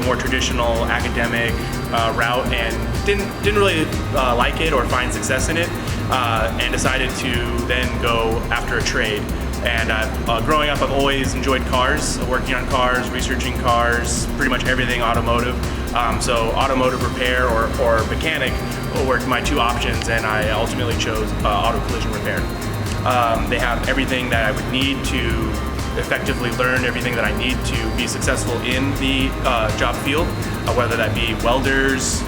more traditional academic route and didn't really like it or find success in it, and decided to then go after a trade. And growing up, I've always enjoyed cars, working on cars, researching cars, pretty much everything automotive. So automotive repair or mechanic were my two options, and I ultimately chose auto collision repair. They have everything that I would need to effectively learn everything that I need to be successful in the job field, whether that be welders,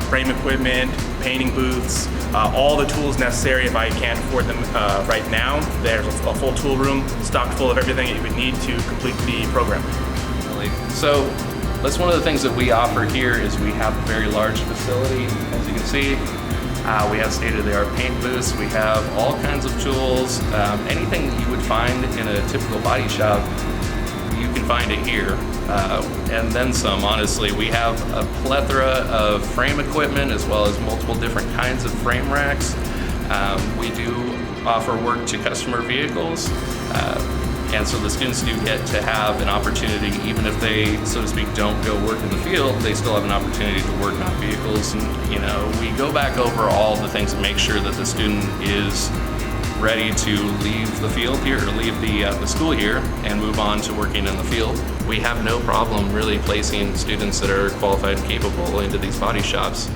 frame equipment, painting booths, all the tools necessary if I can't afford them right now. There's a full tool room stocked full of everything that you would need to complete the program. So that's one of the things that we offer here is we have a very large facility, as you can see. We have state-of-the-art paint booths. We have all kinds of tools. Anything that you would find in a typical body shop, you can find it here, and then some, honestly. We have a plethora of frame equipment as well as multiple different kinds of frame racks. We do offer work to customer vehicles, and so the students do get to have an opportunity, even if they, so to speak, don't go work in the field, they still have an opportunity to work on vehicles. And we go back over all the things to make sure that the student is ready to leave the field here, or leave the school here and move on to working in the field. We have no problem really placing students that are qualified and capable into these body shops.